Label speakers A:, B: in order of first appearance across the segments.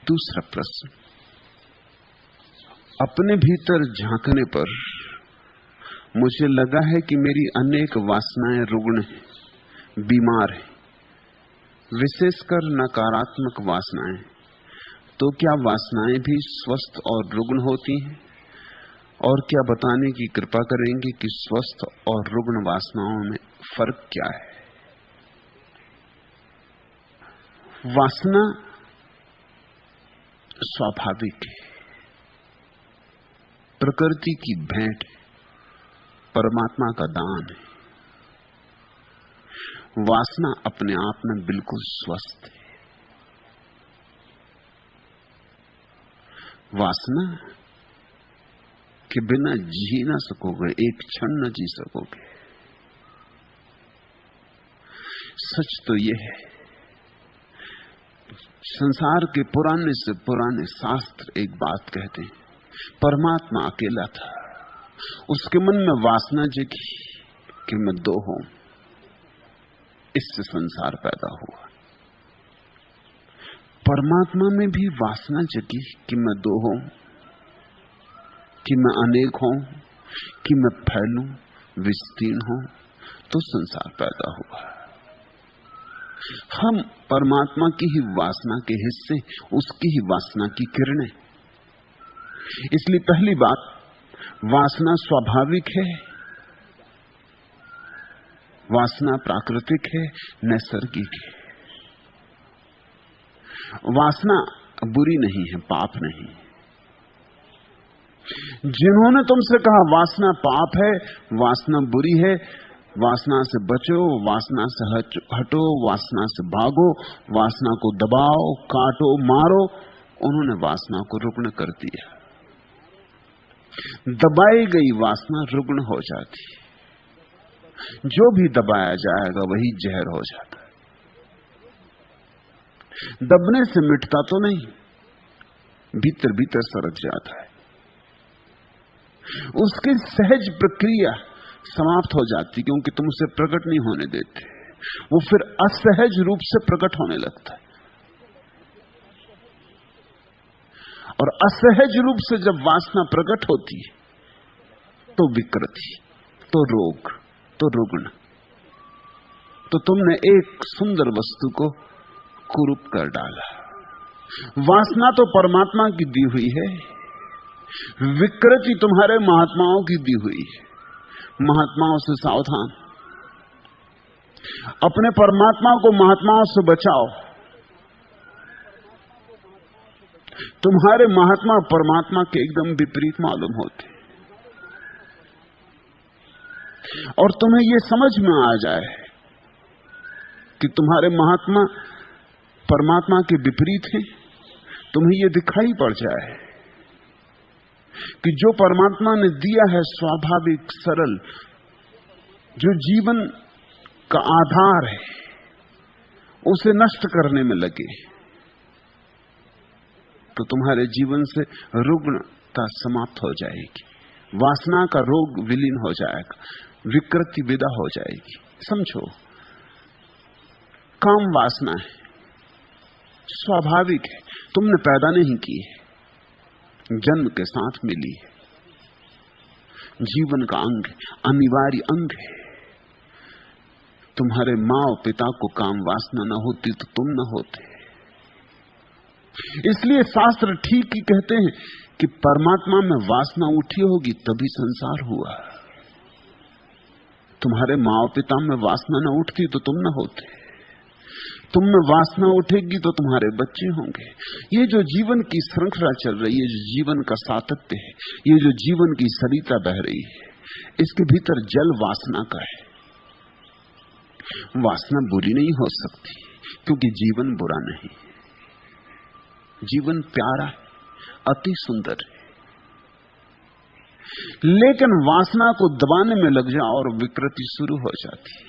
A: दूसरा प्रश्न, अपने भीतर झांकने पर मुझे लगा है कि मेरी अनेक वासनाएं रुग्ण हैं, बीमार हैं, विशेषकर नकारात्मक वासनाएं। तो क्या वासनाएं भी स्वस्थ और रुग्ण होती हैं? और क्या बताने की कृपा करेंगे कि स्वस्थ और रुग्ण वासनाओं में फर्क क्या है? वासना स्वाभाविक है, प्रकृति की भेंट है, परमात्मा का दान है। वासना अपने आप में बिल्कुल स्वस्थ है। वासना के बिना जी ना सकोगे, एक क्षण न जी सकोगे। सच तो यह है, संसार के पुराने से पुराने शास्त्र एक बात कहते हैं, परमात्मा अकेला था, उसके मन में वासना जगी कि मैं दो हूं, इससे संसार पैदा हुआ। परमात्मा में भी वासना जगी कि मैं दो हूं, कि मैं अनेक हूं, कि मैं फैलूं, विस्तीर्ण हूं, तो संसार पैदा हुआ। हम परमात्मा की ही वासना के हिस्से, उसकी ही वासना की किरणें। इसलिए पहली बात, वासना स्वाभाविक है, वासना प्राकृतिक है, नैसर्गिक है। वासना बुरी नहीं है, पाप नहीं। जिन्होंने तुमसे कहा वासना पाप है, वासना बुरी है, वासना से बचो, वासना से हटो, वासना से भागो, वासना को दबाओ, काटो, मारो, उन्होंने वासना को रुग्ण कर दिया। दबाई गई वासना रुग्ण हो जाती, जो भी दबाया जाएगा वही जहर हो जाता है। दबने से मिटता तो नहीं, भीतर भीतर सरक जाता है। उसकी सहज प्रक्रिया समाप्त हो जाती, क्योंकि तुम उसे प्रकट नहीं होने देते। वो फिर असहज रूप से प्रकट होने लगता है, और असहज रूप से जब वासना प्रकट होती है तो विकृति, तो रोग, तो रुग्ण। तो तुमने एक सुंदर वस्तु को कुरूप कर डाला। वासना तो परमात्मा की दी हुई है, विकृति तुम्हारे महात्माओं की दी हुई है। महात्माओं से सावधान, अपने परमात्मा को महात्माओं से बचाओ। तुम्हारे महात्मा परमात्मा के एकदम विपरीत मालूम होते, और तुम्हें यह समझ में आ जाए कि तुम्हारे महात्मा परमात्मा के विपरीत हैं, तुम्हें यह दिखाई पड़ जाए कि जो परमात्मा ने दिया है स्वाभाविक सरल, जो जीवन का आधार है, उसे नष्ट करने में लगे, तो तुम्हारे जीवन से रुग्णता समाप्त हो जाएगी, वासना का रोग विलीन हो जाएगा, विकृति विदा हो जाएगी। समझो, काम वासना है, स्वाभाविक है, तुमने पैदा नहीं की है, जन्म के साथ मिली है, जीवन का अंग है, अनिवार्य अंग है। तुम्हारे मां और पिता को काम वासना न होती तो तुम न होते। इसलिए शास्त्र ठीक ही कहते हैं कि परमात्मा में वासना उठी होगी तभी संसार हुआ। तुम्हारे मां और पिता में वासना न उठती तो तुम न होते। तुम में वासना उठेगी तो तुम्हारे बच्चे होंगे। ये जो जीवन की श्रृंखला चल रही है, जो जीवन का सातत्य है, ये जो जीवन की सरिता बह रही है, इसके भीतर जल वासना का है। वासना बुरी नहीं हो सकती, क्योंकि जीवन बुरा नहीं, जीवन प्यारा है, अति सुंदर है। लेकिन वासना को दबाने में लग जाओ और विकृति शुरू हो जाती है।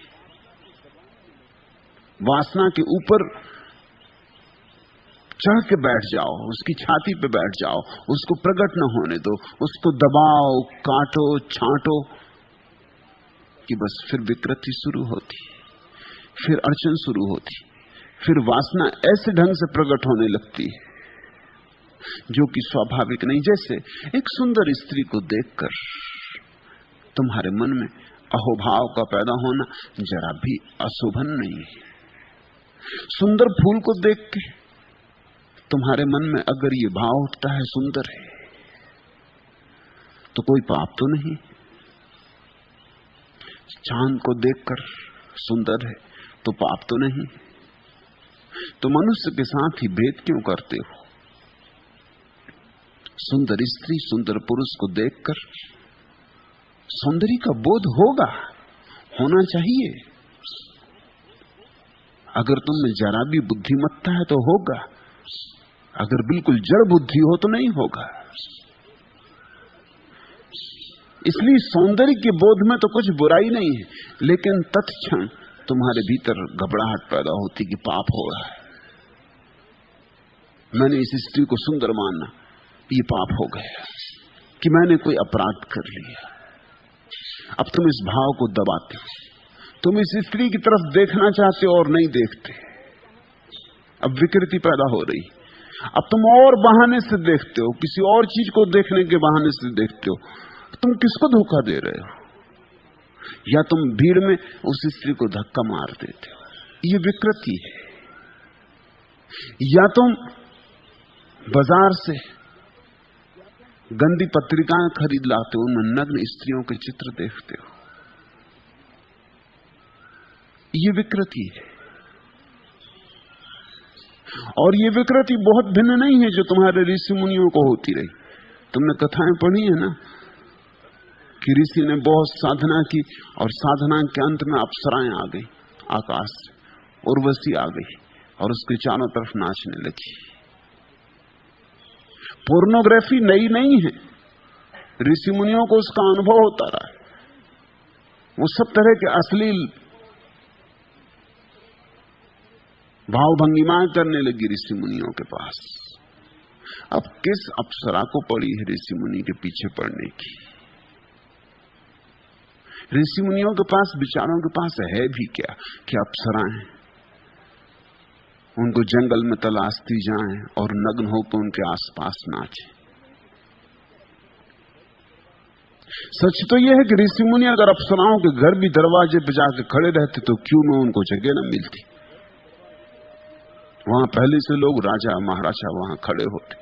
A: वासना के ऊपर चढ़ के बैठ जाओ, उसकी छाती पे बैठ जाओ, उसको प्रकट न होने दो, उसको दबाओ, काटो, छांटो, कि बस फिर विकृति शुरू होती, फिर अड़चन शुरू होती, फिर वासना ऐसे ढंग से प्रकट होने लगती है जो कि स्वाभाविक नहीं। जैसे एक सुंदर स्त्री को देखकर तुम्हारे मन में अहोभाव का पैदा होना जरा भी अशोभन नहीं है। सुंदर फूल को देख के तुम्हारे मन में अगर ये भाव उठता है सुंदर है, तो कोई पाप तो नहीं। चांद को देखकर सुंदर है तो पाप तो नहीं। तो मनुष्य के साथ ही भेद क्यों करते हो? सुंदर स्त्री सुंदर पुरुष को देखकर सौंदर्य का बोध होगा, होना चाहिए। अगर तुम में जरा भी बुद्धिमत्ता है तो होगा, अगर बिल्कुल जड़ बुद्धि हो तो नहीं होगा। इसलिए सौंदर्य के बोध में तो कुछ बुराई नहीं है, लेकिन तत्क्षण तुम्हारे भीतर घबराहट पैदा होती कि पाप हो रहा है। मैंने इस स्त्री को सुंदर माना, ये पाप हो गया कि मैंने कोई अपराध कर लिया। अब तुम इस भाव को दबाते हो, तुम इस स्त्री की तरफ देखना चाहते हो और नहीं देखते। अब विकृति पैदा हो रही। अब तुम और बहाने से देखते हो, किसी और चीज को देखने के बहाने से देखते हो। तुम किसको धोखा दे रहे हो? या तुम भीड़ में उस स्त्री को धक्का मार देते हो, ये विकृति है। या तुम बाजार से गंदी पत्रिकाएं खरीद लाते हो, उनमें नग्न स्त्रियों के चित्र देखते हो, ये विकृति है। और ये विकृति बहुत भिन्न नहीं है जो तुम्हारे ऋषि मुनियों को होती रही। तुमने कथाएं पढ़ी है ना कि ऋषि ने बहुत साधना की और साधना के अंत में अप्सराएं आ गई आकाश से, उर्वशी आ गई और उसके चारों तरफ नाचने लगी। पोर्नोग्राफी नई नहीं है, ऋषि मुनियों को उसका अनुभव होता रहा है। वो सब तरह के अश्लील भावभंगिमाएं करने लगी ऋषि मुनियों के पास। अब किस अप्सरा को पड़ी है ऋषि मुनि के पीछे पड़ने की? ऋषि मुनियों के पास, विचारों के पास है भी क्या कि अप्सराएं उनको जंगल में तलाशती जाएं और नग्न होकर उनके आसपास नाचे। सच तो यह है कि ऋषि मुनि अगर अप्सराओं के घर भी दरवाजे पर जाकर खड़े रहते तो क्यों में उनको जगह न मिलती। वहां पहले से लोग राजा महाराजा वहां खड़े होते।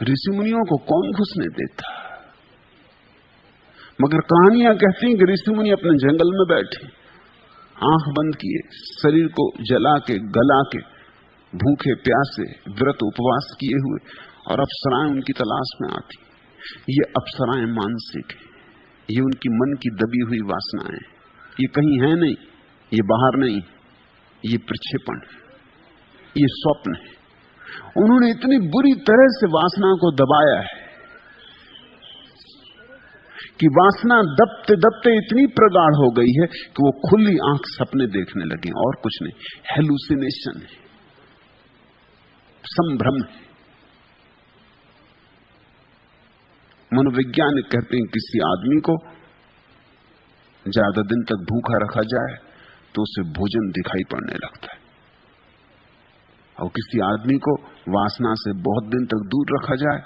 A: ऋषि मुनियों को कौन घुसने देता? मगर कहानियां कहती हैं कि ऋषि मुनि अपने जंगल में बैठे, आंख बंद किए, शरीर को जला के गला के, भूखे प्यासे व्रत उपवास किए हुए, और अप्सराएं उनकी तलाश में आती। ये अप्सराएं मानसिक है, ये उनकी मन की दबी हुई वासनाएं, ये कहीं है नहीं, ये बाहर नहीं, ये प्रक्षेपण, ये स्वप्न है। उन्होंने इतनी बुरी तरह से वासना को दबाया है कि वासना दबते दबते इतनी प्रगाढ़ हो गई है कि वो खुली आंख सपने देखने लगे, और कुछ नहीं। हेलुसिनेशन है, संभ्रम है। मनोवैज्ञानिक कहते हैं किसी आदमी को ज्यादा दिन तक भूखा रखा जाए तो उसे भोजन दिखाई पड़ने लगता है, और किसी आदमी को वासना से बहुत दिन तक दूर रखा जाए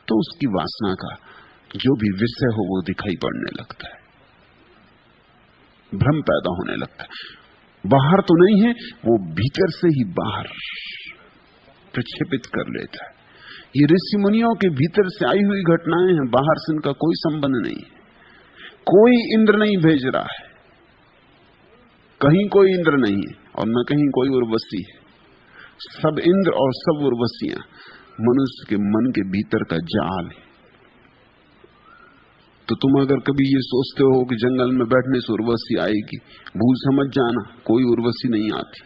A: तो उसकी वासना का जो भी विषय हो वो दिखाई पड़ने लगता है, भ्रम पैदा होने लगता है। बाहर तो नहीं है, वो भीतर से ही बाहर प्रक्षेपित कर लेता है। ये ऋषि मुनियों के भीतर से आई हुई घटनाएं हैं, बाहर से इनका कोई संबंध नहीं है। कोई इंद्र नहीं भेज रहा है, कहीं कोई इंद्र नहीं है और न कहीं कोई उर्वशी है। सब इंद्र और सब उर्वशियां मनुष्य के मन के भीतर का जाल है। तो तुम अगर कभी ये सोचते हो कि जंगल में बैठने से उर्वशी आएगी, भूल समझ जाना, कोई उर्वशी नहीं आती।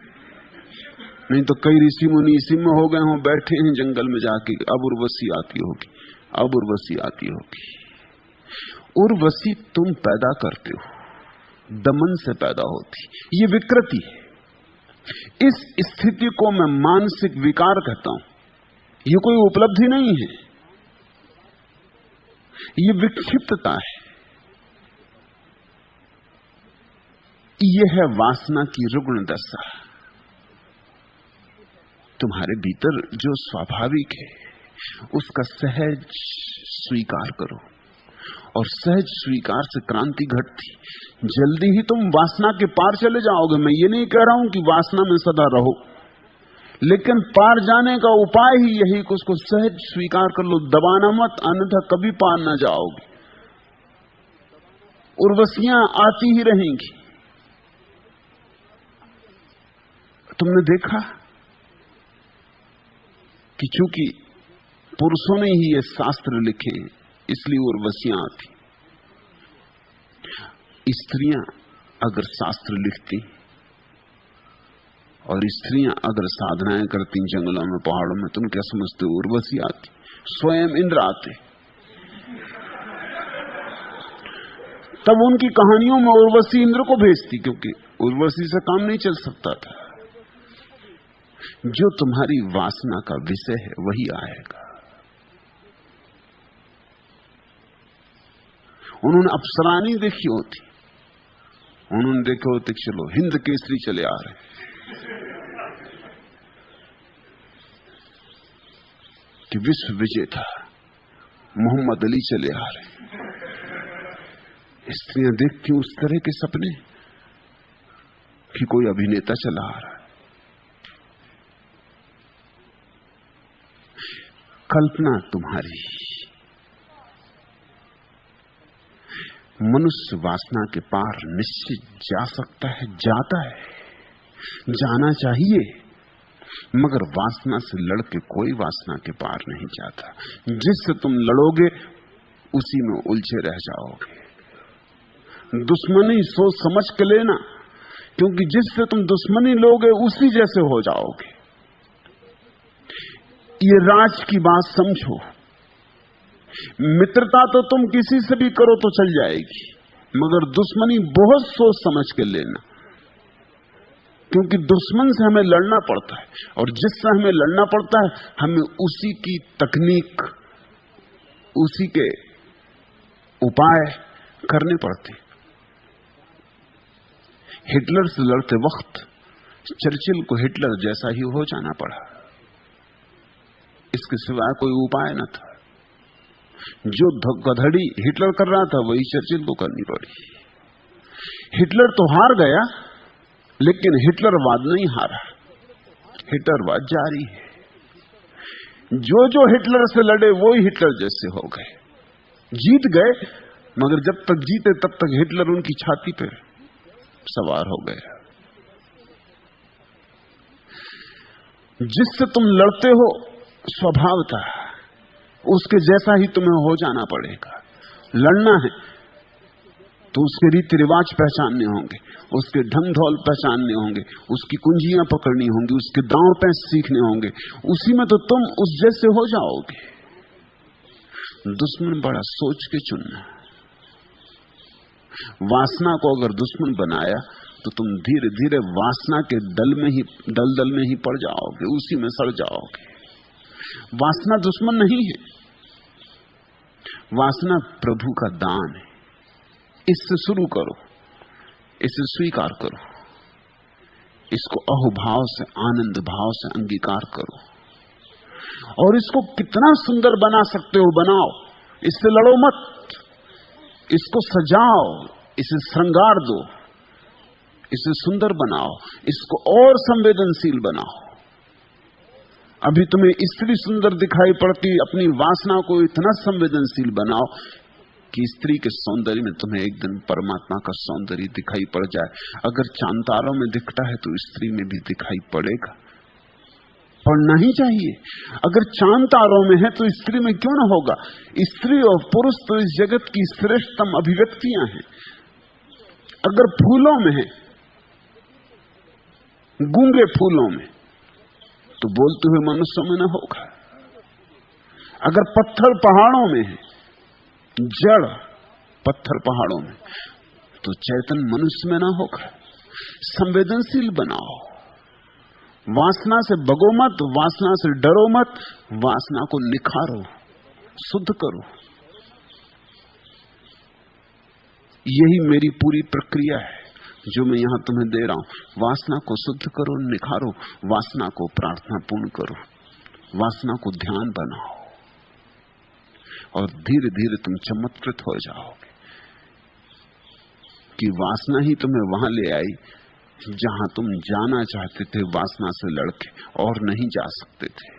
A: नहीं तो कई ऋषि मुनि इसी में हो गए हों, बैठे हैं जंगल में जाके, अब उर्वशी आती होगी, अब उर्वशी आती होगी। उर्वशी तुम पैदा करते हो, दमन से पैदा होती, ये विकृति है। इस स्थिति को मैं मानसिक विकार कहता हूं। ये कोई उपलब्धि नहीं है, ये विक्षिप्तता है, ये है वासना की रुग्ण दशा। तुम्हारे भीतर जो स्वाभाविक है उसका सहज स्वीकार करो, और सहज स्वीकार से क्रांति घटती। जल्दी ही तुम वासना के पार चले जाओगे। मैं ये नहीं कह रहा हूं कि वासना में सदा रहो, लेकिन पार जाने का उपाय ही यही कि उसको सहज स्वीकार कर लो, दबाना मत, अन्यथा कभी पार ना जाओगे। उर्वशियां आती ही रहेंगी। तुमने देखा कि चूंकि पुरुषों ने ही ये शास्त्र लिखे इसलिए उर्वशियां आती। स्त्रियां अगर शास्त्र लिखती और स्त्रियां अगर साधनाएं करती जंगलों में पहाड़ों में, तुम क्या समझते हो उर्वशी आती? स्वयं इंद्र आते। तब उनकी कहानियों में उर्वशी इंद्र को भेजती, क्योंकि उर्वशी से काम नहीं चल सकता था। जो तुम्हारी वासना का विषय है वही आएगा। उन्होंने अप्सरा नहीं देखी होती, उन्होंने देखे होते चलो हिंद केसरी चले आ रहे, कि विश्व विजेता मोहम्मद अली चले आ रहे। स्त्रियां देखती उस तरह के सपने कि कोई अभिनेता चला आ रहा है। कल्पना तुम्हारी। मनुष्य वासना के पार निश्चित जा सकता है, जाता है, जाना चाहिए, मगर वासना से लड़के कोई वासना के पार नहीं जाता। जिससे तुम लड़ोगे उसी में उलझे रह जाओगे। दुश्मनी सोच समझ के लेना, क्योंकि जिससे तुम दुश्मनी लोगे उसी जैसे हो जाओगे। ये राज की बात समझो। मित्रता तो तुम किसी से भी करो तो चल जाएगी, मगर दुश्मनी बहुत सोच समझ के लेना, क्योंकि दुश्मन से हमें लड़ना पड़ता है, और जिससे हमें लड़ना पड़ता है हमें उसी की तकनीक, उसी के उपाय करने पड़ते। हिटलर से लड़ते वक्त चर्चिल को हिटलर जैसा ही हो जाना पड़ा, इसके सिवाय कोई उपाय न था। जो गधड़ी हिटलर कर रहा था वही चर्चिल को करनी पड़ी। हिटलर तो हार गया, लेकिन हिटलरवाद नहीं हारा, हिटलरवाद जारी है। जो जो हिटलर से लड़े वो ही हिटलर जैसे हो गए, जीत गए, मगर जब तक जीते तब तक हिटलर उनकी छाती पे सवार हो गया। जिससे तुम लड़ते हो स्वभावता उसके जैसा ही तुम्हें हो जाना पड़ेगा। लड़ना है तो उसके रीति रिवाज पहचानने होंगे, उसके ढंग ढोल पहचानने होंगे, उसकी कुंजियां पकड़नी होंगी, उसके दांव पैंच सीखने होंगे। उसी में तो तुम उस जैसे हो जाओगे। दुश्मन बड़ा सोच के चुनना। वासना को अगर दुश्मन बनाया तो तुम धीरे धीरे वासना के दलदल में ही पड़ जाओगे, उसी में सड़ जाओगे। वासना दुश्मन नहीं है, वासना प्रभु का दान है। इससे शुरू करो, इसे स्वीकार करो, इसको अहोभाव से, आनंद भाव से अंगीकार करो, और इसको कितना सुंदर बना सकते हो बनाओ। इससे लड़ो मत, इसको सजाओ, इसे श्रृंगार दो, इसे सुंदर बनाओ, इसको और संवेदनशील बनाओ। अभी तुम्हें स्त्री सुंदर दिखाई पड़ती, अपनी वासना को इतना संवेदनशील बनाओ कि स्त्री के सौंदर्य में तुम्हें एक दिन परमात्मा का सौंदर्य दिखाई पड़ जाए। अगर चांतारों में दिखता है तो स्त्री में भी दिखाई पड़ेगा, पड़ना ही चाहिए। अगर चांद तारों में है तो स्त्री में क्यों ना होगा? स्त्री और पुरुष तो इस जगत की श्रेष्ठतम अभिव्यक्तियां हैं। अगर फूलों में है, गूंगे फूलों में, तो बोलते हुए मनुष्यों में ना होगा। अगर पत्थर पहाड़ों में है, जड़ पत्थर पहाड़ों में, तो चैतन्य मनुष्य में ना होगा। संवेदनशील बनाओ, वासना से भगो मत, वासना से डरो मत, वासना को निखारो, शुद्ध करो। यही मेरी पूरी प्रक्रिया है। जो मैं यहां तुम्हें दे रहा हूं। वासना को शुद्ध करो, निखारो, वासना को प्रार्थना पूर्ण करो, वासना को ध्यान बनाओ, और धीरे धीरे तुम चमत्कृत हो जाओगे कि वासना ही तुम्हें वहां ले आई जहां तुम जाना चाहते थे, वासना से लड़के, और नहीं जा सकते थे।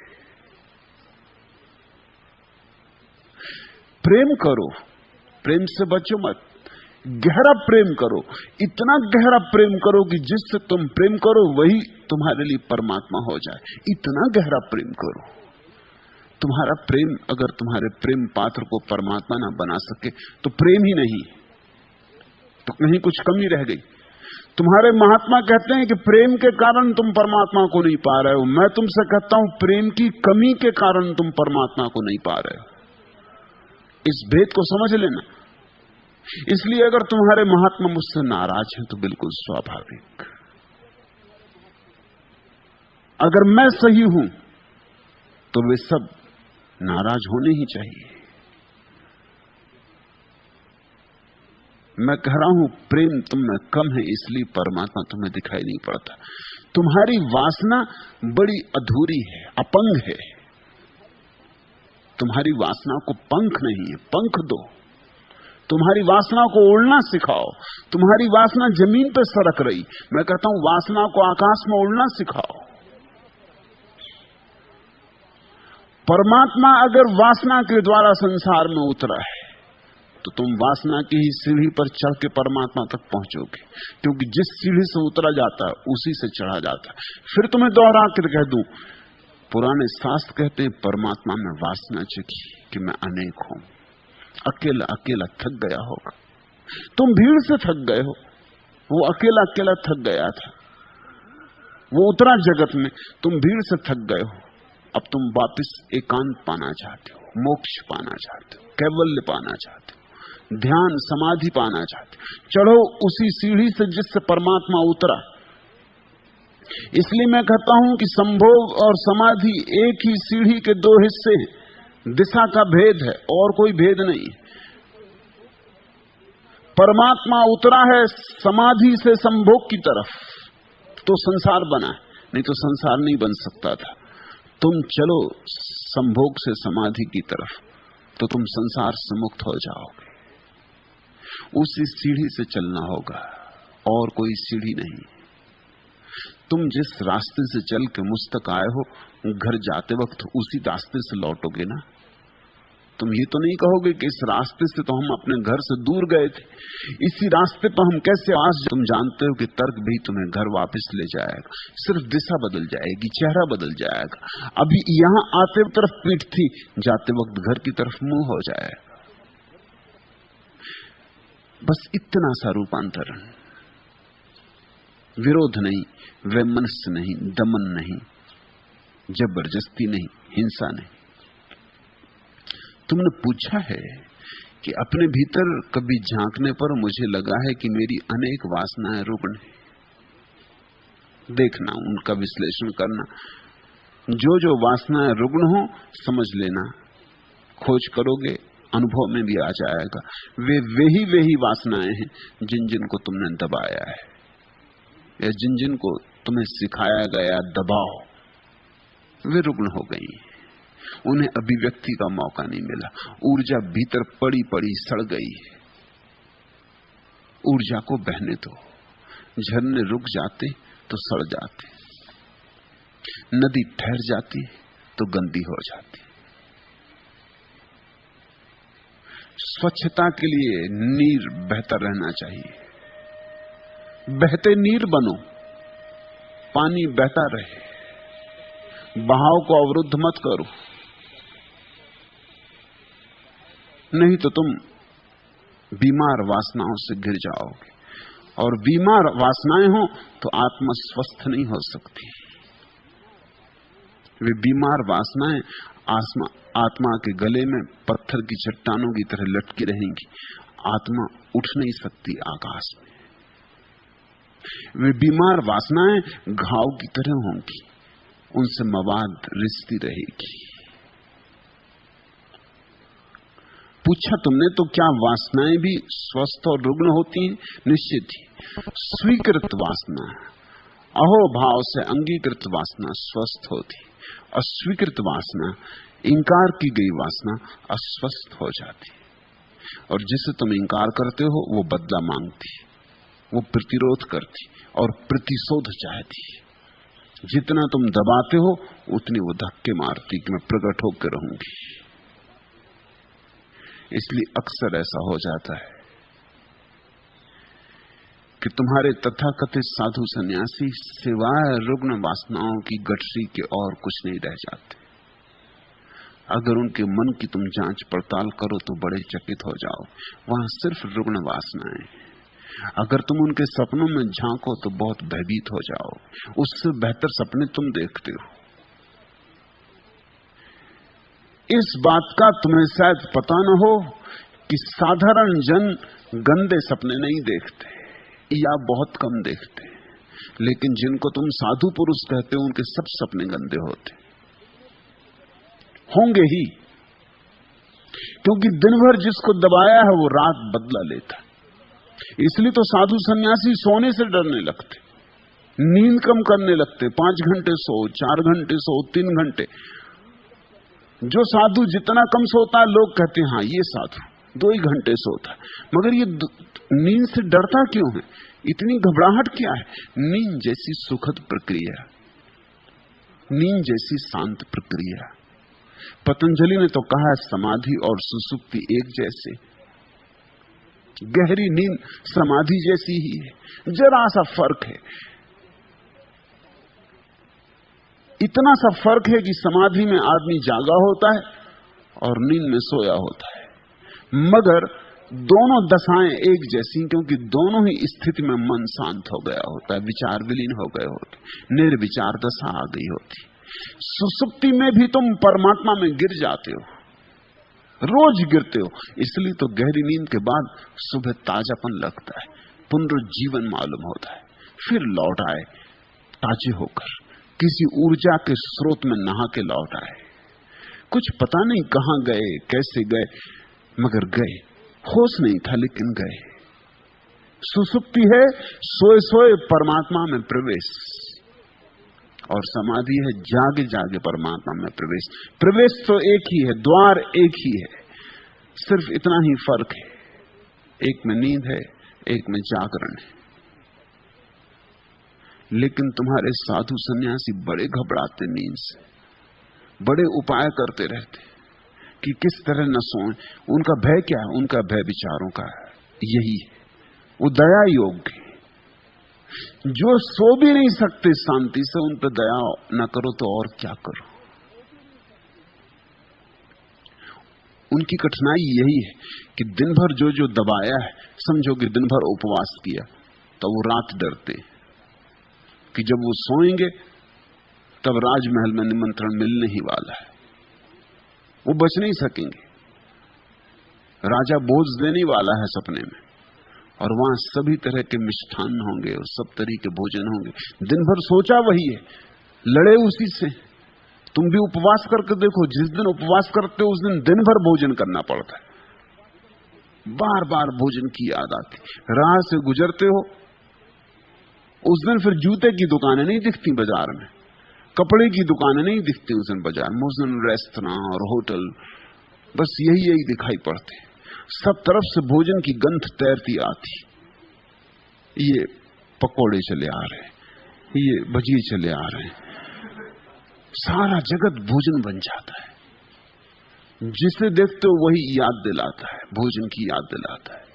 A: प्रेम करो, प्रेम से बचो मत, गहरा प्रेम करो, इतना गहरा प्रेम करो कि जिससे तुम प्रेम करो वही तुम्हारे लिए परमात्मा हो जाए। इतना गहरा प्रेम करो। तुम्हारा प्रेम अगर तुम्हारे प्रेम पात्र को परमात्मा ना बना सके तो प्रेम ही नहीं, तो कहीं कुछ कमी रह गई। तुम्हारे महात्मा कहते हैं कि प्रेम के कारण तुम परमात्मा को नहीं पा रहे हो। मैं तुमसे कहता हूं प्रेम की कमी के कारण तुम परमात्मा को नहीं पा रहे हो। इस भेद को समझ लेना। इसलिए अगर तुम्हारे महात्मा मुझसे नाराज हैं तो बिल्कुल स्वाभाविक। अगर मैं सही हूं तो वे सब नाराज होने ही चाहिए। मैं कह रहा हूं प्रेम तुम में कम है, इसलिए परमात्मा तुम्हें दिखाई नहीं पड़ता। तुम्हारी वासना बड़ी अधूरी है, अपंग है। तुम्हारी वासना को पंख नहीं है, पंख दो। तुम्हारी वासना को उड़ना सिखाओ। तुम्हारी वासना जमीन पर सरक रही, मैं कहता हूं वासना को आकाश में उड़ना सिखाओ। परमात्मा अगर वासना के द्वारा संसार में उतरा है तो तुम वासना की ही सीढ़ी पर चढ़ के परमात्मा तक पहुंचोगे, क्योंकि जिस सीढ़ी से उतरा जाता है उसी से चढ़ा जाता है। फिर तुम्हें दोहरा कर कह दूं, पुराने शास्त्र कहते हैं परमात्मा में वासना जगी कि मैं अनेक हूं। अकेला अकेला थक गया होगा, तुम भीड़ से थक गए हो, वो अकेला अकेला थक गया था, वो उतरा जगत में, तुम भीड़ से थक गए हो। अब तुम वापस एकांत पाना चाहते हो, मोक्ष पाना चाहते हो, कैवल्य पाना चाहते हो, ध्यान समाधि पाना चाहते हो। चढ़ो उसी सीढ़ी से जिससे परमात्मा उतरा। इसलिए मैं कहता हूं कि संभोग और समाधि एक ही सीढ़ी के दो हिस्से हैं, दिशा का भेद है और कोई भेद नहीं। परमात्मा उतरा है समाधि से संभोग की तरफ तो संसार बना है, नहीं तो संसार नहीं बन सकता था। तुम चलो संभोग से समाधि की तरफ तो तुम संसार से मुक्त हो जाओगे। उसी सीढ़ी से चलना होगा और कोई सीढ़ी नहीं। तुम जिस रास्ते से चल के मुझ तक आए हो, घर जाते वक्त उसी रास्ते से लौटोगे ना। तुम ये तो नहीं कहोगे कि इस रास्ते से तो हम अपने घर से दूर गए थे, इसी रास्ते पर हम कैसे आज। तुम जानते हो कि तर्क भी तुम्हें घर वापस ले जाएगा, सिर्फ दिशा बदल जाएगी, चेहरा बदल जाएगा। अभी यहां आते तरफ पीठ थी, जाते वक्त घर की तरफ मुंह हो जाएगा। बस इतना सा रूपांतरण, विरोध नहीं, वैमनस्य नहीं, दमन नहीं, जबरदस्ती नहीं, हिंसा नहीं। तुमने पूछा है कि अपने भीतर कभी झांकने पर मुझे लगा है कि मेरी अनेक वासनाएं रुग्ण हैं। देखना, उनका विश्लेषण करना। जो जो वासनाएं रुग्ण हो समझ लेना, खोज करोगे अनुभव में भी आ जाएगा। वे ही वासनाएं हैं जिन जिन को तुमने दबाया है या जिन जिन को तुम्हें सिखाया गया दबाओ, वे रुग्ण हो गई। उन्हें अभिव्यक्ति का मौका नहीं मिला। ऊर्जा भीतर पड़ी पड़ी सड़ गई। ऊर्जा को बहने दो। झरने रुक जाते तो सड़ जाते, नदी ठहर जाती तो गंदी हो जाती। स्वच्छता के लिए नीर बहता रहना चाहिए। बहते नीर बनो, पानी बहता रहे, बहाव को अवरुद्ध मत करो, नहीं तो तुम बीमार वासनाओं से घिर जाओगे। और बीमार वासनाएं हो तो आत्मा स्वस्थ नहीं हो सकती। वे बीमार वासनाएं आत्मा के गले में पत्थर की चट्टानों की तरह लटकी रहेंगी। आत्मा उठ नहीं सकती आकाश में। वे बीमार वासनाएं घाव की तरह होंगी, उनसे मवाद रिश्ती रहेगी। पूछा तुमने तो क्या वासनाएं भी स्वस्थ और रुग्ण होती हैं? निश्चित ही। स्वीकृत वासना, अहोभाव से अंगीकृत वासना स्वस्थ होती, अस्वीकृत वासना, इंकार की गई वासना अस्वस्थ हो जाती। और जिसे तुम इंकार करते हो वो बदला मांगती, वो प्रतिरोध करती और प्रतिशोध चाहती। जितना तुम दबाते हो उतनी वो धक्के मारती कि मैं प्रकट होकर रहूंगी। इसलिए अक्सर ऐसा हो जाता है कि तुम्हारे तथाकथित साधु सन्यासी सिवाय रुग्ण वासनाओं की गठरी के और कुछ नहीं रह जाते। अगर उनके मन की तुम जांच पड़ताल करो तो बड़े चकित हो जाओ, वहां सिर्फ रुग्ण वासनाएं। अगर तुम उनके सपनों में झांको तो बहुत भयभीत हो जाओ, उससे बेहतर सपने तुम देखते हो। इस बात का तुम्हें शायद पता न हो कि साधारण जन गंदे सपने नहीं देखते या बहुत कम देखते, लेकिन जिनको तुम साधु पुरुष कहते हो उनके सब सपने गंदे होंगे ही, क्योंकि दिन भर जिसको दबाया है वो रात बदला लेता है। इसलिए तो साधु सन्यासी सोने से डरने लगते, नींद कम करने लगते, 5 घंटे सो, 4 घंटे सो, 3 घंटे। जो साधु जितना कम सोता है लोग कहते हैं हाँ ये साधु 2 ही घंटे सोता है, मगर ये नींद से डरता क्यों है, इतनी घबराहट क्या है? नींद जैसी सुखद प्रक्रिया, नींद जैसी शांत प्रक्रिया। पतंजलि ने तो कहा है समाधि और सुसुप्ति एक जैसे, गहरी नींद समाधि जैसी ही है, जरा सा फर्क है। इतना सा फर्क है कि समाधि में आदमी जागा होता है और नींद में सोया होता है, मगर दोनों दशाएं एक जैसी, क्योंकि दोनों ही स्थिति में मन शांत हो गया होता है, विचार विलीन हो गए होते, निर्विचार दशा आ गई होती। सुसुप्ति में भी तुम परमात्मा में गिर जाते हो, रोज गिरते हो। इसलिए तो गहरी नींद के बाद सुबह ताजापन लगता है, पुनरुज्जीवन मालूम होता है, फिर लौट आए ताजे होकर, किसी ऊर्जा के स्रोत में नहा के लौट आए। कुछ पता नहीं कहां गए, कैसे गए, मगर गए, होश नहीं था लेकिन गए। सुसुप्ति है सोए सोए परमात्मा में प्रवेश, और समाधि है जागे जागे परमात्मा में प्रवेश। प्रवेश तो एक ही है, द्वार एक ही है, सिर्फ इतना ही फर्क है, एक में नींद है, एक में जागरण है। लेकिन तुम्हारे साधु सन्यासी बड़े घबराते नींद से, बड़े उपाय करते रहते कि किस तरह न सोएं। उनका भय क्या है? उनका भय विचारों का है, यही है। वो दया योग्य, जो सो भी नहीं सकते शांति से, उन पर दया न करो तो और क्या करो। उनकी कठिनाई यही है कि दिन भर जो जो दबाया है, समझो कि दिन भर उपवास किया, तो वो रात डरते कि जब वो सोएंगे तब राजमहल में निमंत्रण मिलने ही वाला है, वो बच नहीं सकेंगे। राजा भोज देने वाला है सपने में, और वहां सभी तरह के मिष्ठान होंगे और सब तरह के भोजन होंगे। दिन भर सोचा वही है, लड़े उसी से। तुम भी उपवास करके देखो, जिस दिन उपवास करते हो उस दिन भर भोजन करना पड़ता है, बार बार भोजन की याद आती। राह से गुजरते हो उस दिन फिर जूते की दुकानें नहीं दिखती बाजार में, कपड़े की दुकानें नहीं दिखती उस दिन बाजार में, उस दिन रेस्तरां और होटल बस यही दिखाई पड़ते। सब तरफ से भोजन की गंध तैरती आती, ये पकोड़े चले आ रहे, ये भजिए चले आ रहे हैं, सारा जगत भोजन बन जाता है। जिसे देखते हो वही याद दिलाता है, भोजन की याद दिलाता है।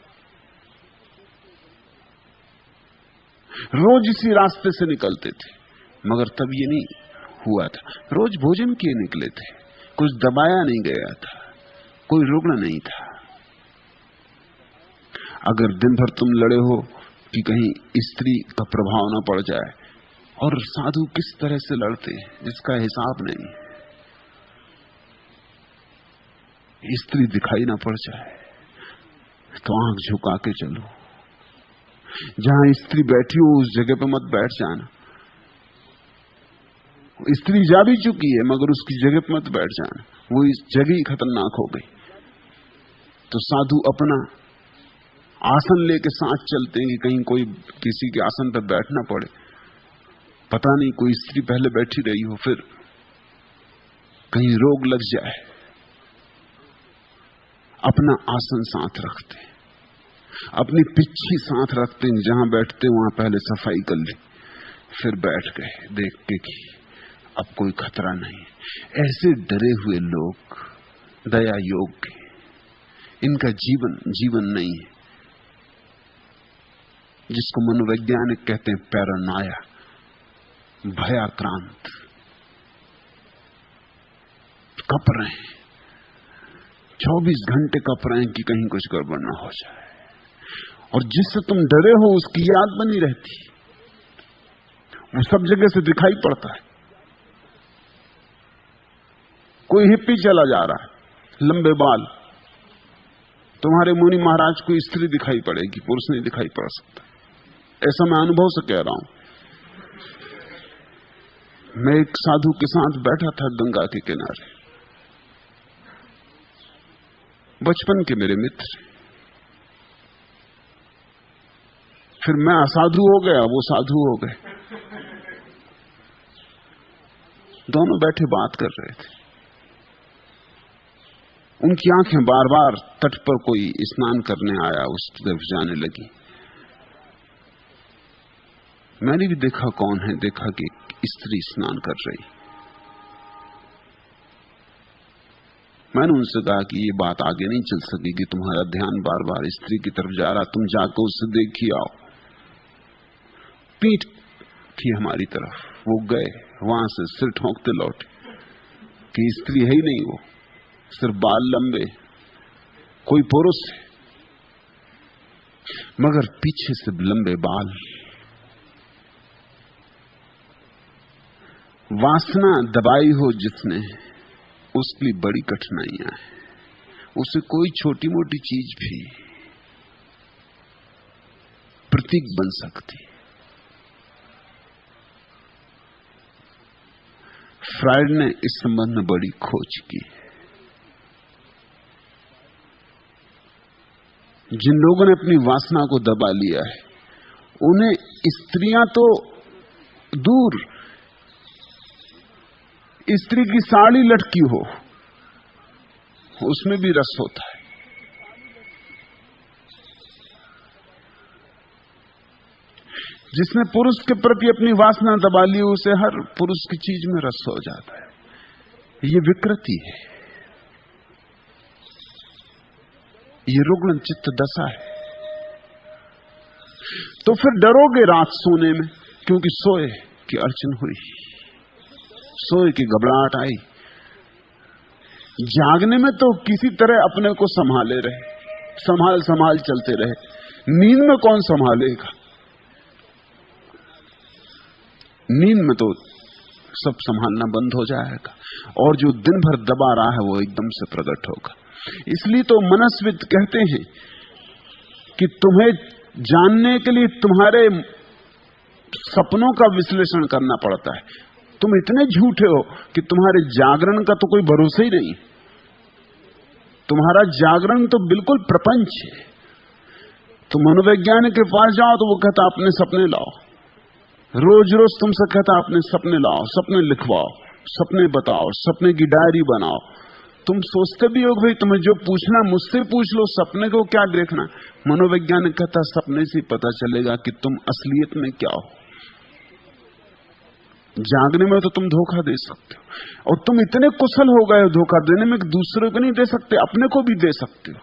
A: रोज इसी रास्ते से निकलते थे, मगर तब ये नहीं हुआ था। रोज भोजन किए निकले थे, कुछ दबाया नहीं गया था, कोई रुग्ण नहीं था। अगर दिन भर तुम लड़े हो कि कहीं स्त्री का प्रभाव न पड़ जाए, और साधु किस तरह से लड़ते हैं जिसका हिसाब नहीं, स्त्री दिखाई ना पड़ जाए तो आंख झुका के चलो, जहां स्त्री बैठी हो उस जगह पे मत बैठ जाना। स्त्री जा भी चुकी है मगर उसकी जगह पे मत बैठ जाना, वो इस जगह ही खतरनाक हो गई। तो साधु अपना आसन लेके साथ चलते हैं कि कहीं कोई किसी के आसन पर बैठना पड़े, पता नहीं कोई स्त्री पहले बैठी रही हो, फिर कहीं रोग लग जाए। अपना आसन साथ रखते हैं, अपनी पिच्छी साथ रखते हैं, जहां बैठते वहां पहले सफाई कर ली, फिर बैठ गए, देख के कि अब कोई खतरा नहीं। ऐसे डरे हुए लोग दया योग्य, इनका जीवन नहीं है, जिसको मनोवैज्ञानिक कहते हैं पैरानोया, भयाक्रांत, कप रहे हैं, 24 घंटे कप रहे हैं कि कहीं कुछ गड़बड़ ना हो जाए। और जिससे तुम डरे हो उसकी याद बनी रहती, वो सब जगह से दिखाई पड़ता है। कोई हिप्पी चला जा रहा है, लंबे बाल, तुम्हारे मुनि महाराज को स्त्री दिखाई पड़ेगी, पुरुष नहीं दिखाई पड़ सकता। ऐसा मैं अनुभव से कह रहा हूं। मैं एक साधु के साथ बैठा था गंगा के किनारे, बचपन के मेरे मित्र। फिर मैं असाधु हो गया, वो साधु हो गए, दोनों बैठे बात कर रहे थे। उनकी आंखें बार बार तट पर कोई स्नान करने आया उस तरफ जाने लगी। मैंने भी देखा कौन है, देखा कि स्त्री स्नान कर रही। मैंने उनसे कहा कि ये बात आगे नहीं चल सकेगी, तुम्हारा ध्यान बार बार स्त्री की तरफ जा रहा, तुम जाकर उससे देखिए आओ। पीठ थी हमारी तरफ, वो गए, वहां से सिर ठोंकते लौटे कि स्त्री है ही नहीं, वो सिर्फ बाल लंबे, कोई पुरुष है मगर पीछे से लंबे बाल। वासना दबाई हो जिसने, उसके लिए बड़ी कठिनाइयां हैं। उसे कोई छोटी मोटी चीज भी प्रतीक बन सकती। फ्रायड ने इस संबंध में बड़ी खोज की। जिन लोगों ने अपनी वासना को दबा लिया है, उन्हें स्त्रियां तो दूर, स्त्री की साड़ी लटकी हो उसमें भी रस होता है। जिसने पुरुष के प्रति अपनी वासना दबा ली, उसे हर पुरुष की चीज में रस हो जाता है। ये विकृति है, ये रुग्ण चित्त दशा है। तो फिर डरोगे रात सोने में, क्योंकि सोए की अड़चन हुई, सोए की घबराहट आई। जागने में तो किसी तरह अपने को संभाले रहे, संभाल चलते रहे। नींद में कौन संभालेगा? नींद में तो सब संभालना बंद हो जाएगा, और जो दिन भर दबा रहा है वो एकदम से प्रकट होगा। इसलिए तो मनस्विद कहते हैं कि तुम्हें जानने के लिए तुम्हारे सपनों का विश्लेषण करना पड़ता है। तुम इतने झूठे हो कि तुम्हारे जागरण का तो कोई भरोसा ही नहीं। तुम्हारा जागरण तो बिल्कुल प्रपंच है। तुम मनोवैज्ञानिक के पास जाओ तो वो कहता अपने सपने लाओ, रोज रोज तुमसे कहता अपने सपने लाओ, सपने लिखवाओ, सपने बताओ, सपने की डायरी बनाओ। तुम सोचते भी हो भाई तुम्हें जो पूछना मुझसे पूछ लो, सपने को क्या देखना। मनोवैज्ञानिक कहता सपने से पता चलेगा कि तुम असलियत में क्या हो। जागने में तो तुम धोखा दे सकते हो, और तुम इतने कुशल हो गए हो धोखा देने में कि दूसरे को नहीं दे सकते, अपने को भी दे सकते हो।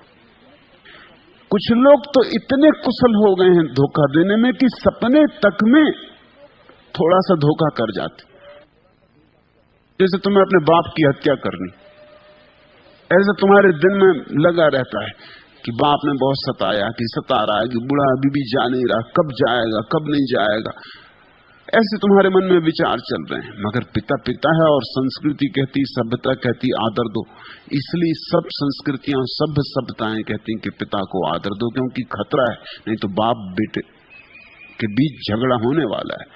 A: कुछ लोग तो इतने कुशल हो गए हैं धोखा देने में कि सपने तक में थोड़ा सा धोखा कर जाते। जैसे तुम्हें अपने बाप की हत्या करनी, ऐसा तुम्हारे दिन में लगा रहता है कि बाप ने बहुत सताया, कि सता रहा है, कि बुढ़ा अभी भी जा नहीं रहा, कब जाएगा कब नहीं जाएगा। ऐसे तुम्हारे मन में विचार चल रहे हैं। मगर पिता पिता है, और संस्कृति कहती, सभ्यता कहती आदर दो। इसलिए सब संस्कृतियां, सभ्य सभ्यताएं कहती कि पिता को आदर दो, क्योंकि खतरा है, नहीं तो बाप बेटे के बीच झगड़ा होने वाला है,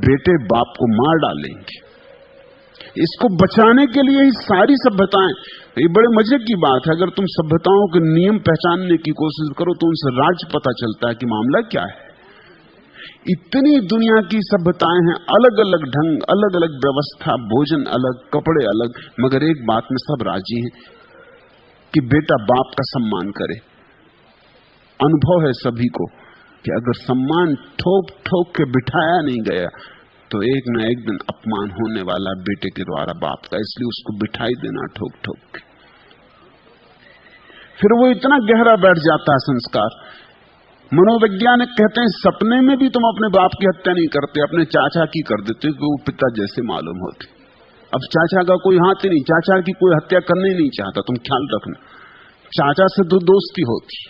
A: बेटे बाप को मार डालेंगे। इसको बचाने के लिए ही सारी सभ्यताएं। ये बड़े मजे की बात है, अगर तुम सभ्यताओं के नियम पहचानने की कोशिश करो तो उनसे राज पता चलता है कि मामला क्या है। इतनी दुनिया की सभ्यताएं हैं, अलग अलग ढंग, अलग अलग व्यवस्था, भोजन अलग, कपड़े अलग, मगर एक बात में सब राजी हैं कि बेटा बाप का सम्मान करे। अनुभव है सभी को कि अगर सम्मान ठोक ठोक के बिठाया नहीं गया तो एक न एक दिन अपमान होने वाला बेटे के द्वारा बाप का, इसलिए उसको बिठाई देना ठोक ठोक के। फिर वो इतना गहरा बैठ जाता है संस्कार। मनोवैज्ञानिक कहते हैं सपने में भी तुम अपने बाप की हत्या नहीं करते, अपने चाचा की कर देते, क्योंकि वो पिता जैसे मालूम होते। अब चाचा का कोई हाथ ही नहीं, चाचा की कोई हत्या करना ही नहीं चाहता। तुम ख्याल रखना, चाचा से तो दोस्ती होती,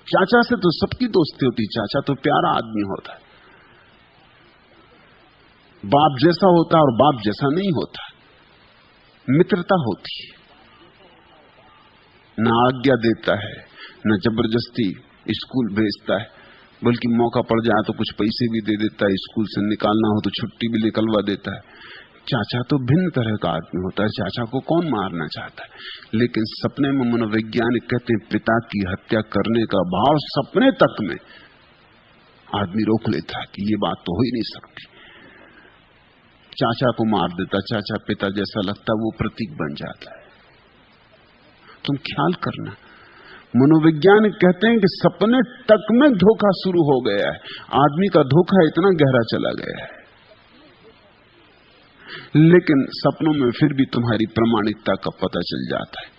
A: चाचा से तो सबकी दोस्ती होती। चाचा तो प्यारा आदमी होता है, बाप जैसा होता है और बाप जैसा नहीं होता। मित्रता होती है, न आज्ञा देता है, न जबरदस्ती स्कूल भेजता है, बल्कि मौका पड़ जाए तो कुछ पैसे भी दे देता है, स्कूल से निकालना हो तो छुट्टी भी निकलवा देता है। चाचा तो भिन्न तरह का आदमी होता है, चाचा को कौन मारना चाहता है। लेकिन सपने में मनोवैज्ञानिक कहते हैं पिता की हत्या करने का भाव सपने तक में आदमी रोक लेता है कि ये बात तो हो ही नहीं सकती। चाचा को मार देता, चाचा पिता जैसा लगता, वो प्रतीक बन जाता है। तुम ख्याल करना, मनोवैज्ञानिक कहते हैं कि सपने तक में धोखा शुरू हो गया है। आदमी का धोखा इतना गहरा चला गया है, लेकिन सपनों में फिर भी तुम्हारी प्रामाणिकता का पता चल जाता है।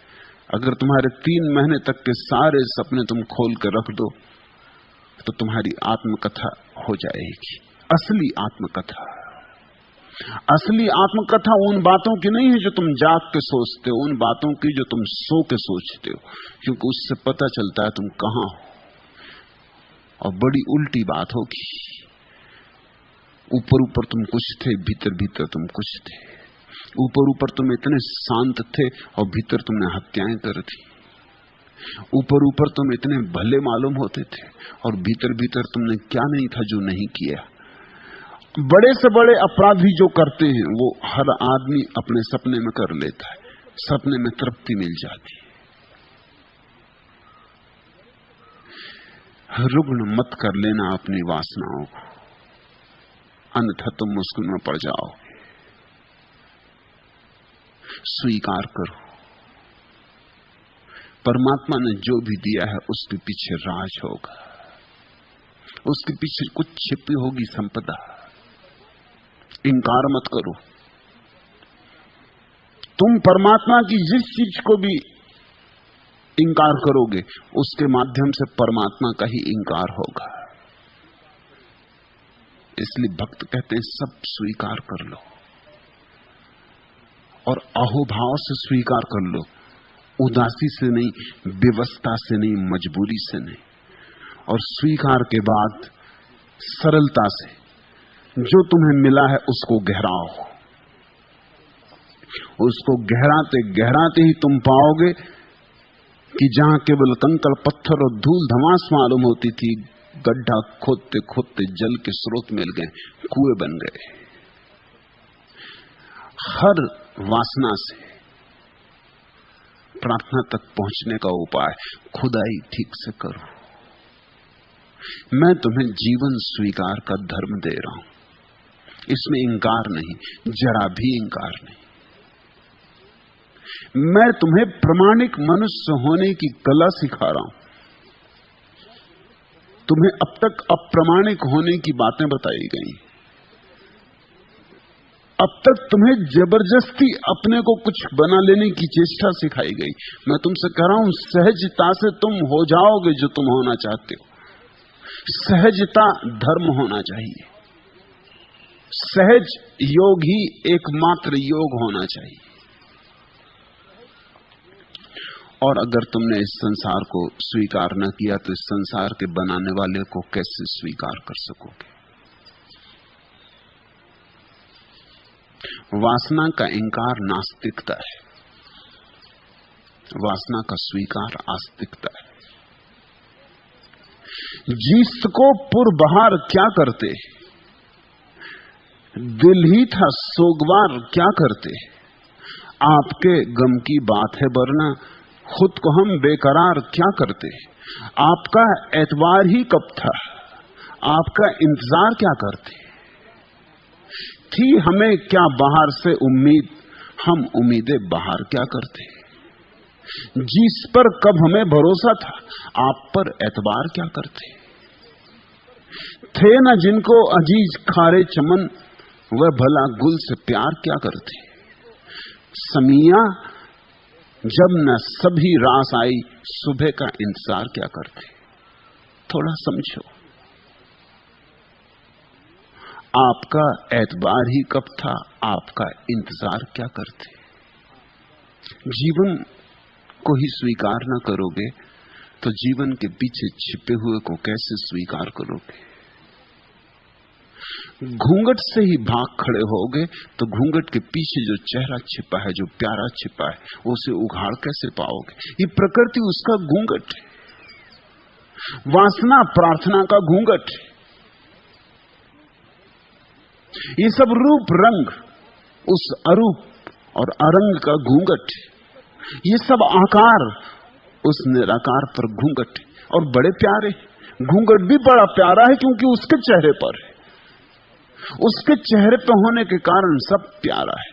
A: अगर तुम्हारे 3 महीने तक के सारे सपने तुम खोल कर रख दो तो तुम्हारी आत्मकथा हो जाएगी। असली आत्मकथा, असली आत्मकथा उन बातों की नहीं है जो तुम जाग के सोचते हो, उन बातों की जो तुम सो के सोचते हो, क्योंकि उससे पता चलता है तुम कहां हो। और बड़ी उल्टी बात होगी, ऊपर ऊपर तुम कुछ थे, भीतर भीतर तुम कुछ थे। ऊपर ऊपर तुम इतने शांत थे और भीतर तुमने हत्याएं कर दी। ऊपर ऊपर तुम इतने भले मालूम होते थे और भीतर भीतर तुमने क्या नहीं था जो नहीं किया। बड़े से बड़े अपराधी जो करते हैं वो हर आदमी अपने सपने में कर लेता है, सपने में तृप्ति मिल जाती है। रुग्ण मत कर लेना अपनी वासनाओं को, अन्यथा तुम मुश्किल में पड़ जाओगे। स्वीकार करो, परमात्मा ने जो भी दिया है उसके पीछे राज होगा, उसके पीछे कुछ छिपी होगी संपदा। इनकार मत करो। तुम परमात्मा की जिस चीज को भी इनकार करोगे उसके माध्यम से परमात्मा का ही इनकार होगा। इसलिए भक्त कहते हैं सब स्वीकार कर लो और अहोभाव से स्वीकार कर लो, उदासी से नहीं, विवशता से नहीं, मजबूरी से नहीं। और स्वीकार के बाद सरलता से जो तुम्हें मिला है उसको गहराओ। उसको गहराते गहराते ही तुम पाओगे कि जहां केवल कंकड़ पत्थर और धूल धमास मालूम होती थी, गड्ढा खोदते खोदते जल के स्रोत मिल गए, कुएं बन गए। हर वासना से प्रार्थना तक पहुंचने का उपाय खुदाई ठीक से करो। मैं तुम्हें जीवन स्वीकार का धर्म दे रहा हूं, इसमें इंकार नहीं, जरा भी इंकार नहीं। मैं तुम्हें प्रामाणिक मनुष्य होने की कला सिखा रहा हूं। तुम्हें अब तक अप्रामाणिक होने की बातें बताई गई, अब तक तुम्हें जबरदस्ती अपने को कुछ बना लेने की चेष्टा सिखाई गई। मैं तुमसे कह रहा हूं सहजता से तुम हो जाओगे जो तुम होना चाहते हो। सहजता धर्म होना चाहिए, सहज योग ही एकमात्र योग होना चाहिए। और अगर तुमने इस संसार को स्वीकार न किया तो इस संसार के बनाने वाले को कैसे स्वीकार कर सकोगे? वासना का इंकार नास्तिकता है, वासना का स्वीकार आस्तिकता है। जीस्त को पुरबहार क्या करते, दिल ही था सोगवार क्या करते, आपके गम की बात है वरना खुद को हम बेकरार क्या करते। आपका एतवार ही कब था, आपका इंतजार क्या करते। थी हमें क्या बाहर से उम्मीद, हम उम्मीदें बाहर क्या करते। जिस पर कब हमें भरोसा था, आप पर एतबार क्या करते। थे न जिनको अजीज खारे चमन, वह भला गुल से प्यार क्या करते। समिया जब न सभी रास आई, सुबह का इंतजार क्या करते। थोड़ा समझो, आपका एतबार ही कब था, आपका इंतजार क्या करते। जीवन को ही स्वीकार न करोगे तो जीवन के पीछे छिपे हुए को कैसे स्वीकार करोगे। घूंघट से ही भाग खड़े होगे तो घूंघट के पीछे जो चेहरा छिपा है, जो प्यारा छिपा है, उसे उघाड़ कैसे पाओगे। ये प्रकृति उसका घूंघट है, वासना प्रार्थना का घूंघट है। ये सब रूप रंग उस अरूप और अरंग का घूंघट है। ये सब आकार उस निराकार पर घूंघट है, और बड़े प्यारे। घूंघट भी बड़ा प्यारा है क्योंकि उसके चेहरे पर है, उसके चेहरे पर होने के कारण सब प्यारा है।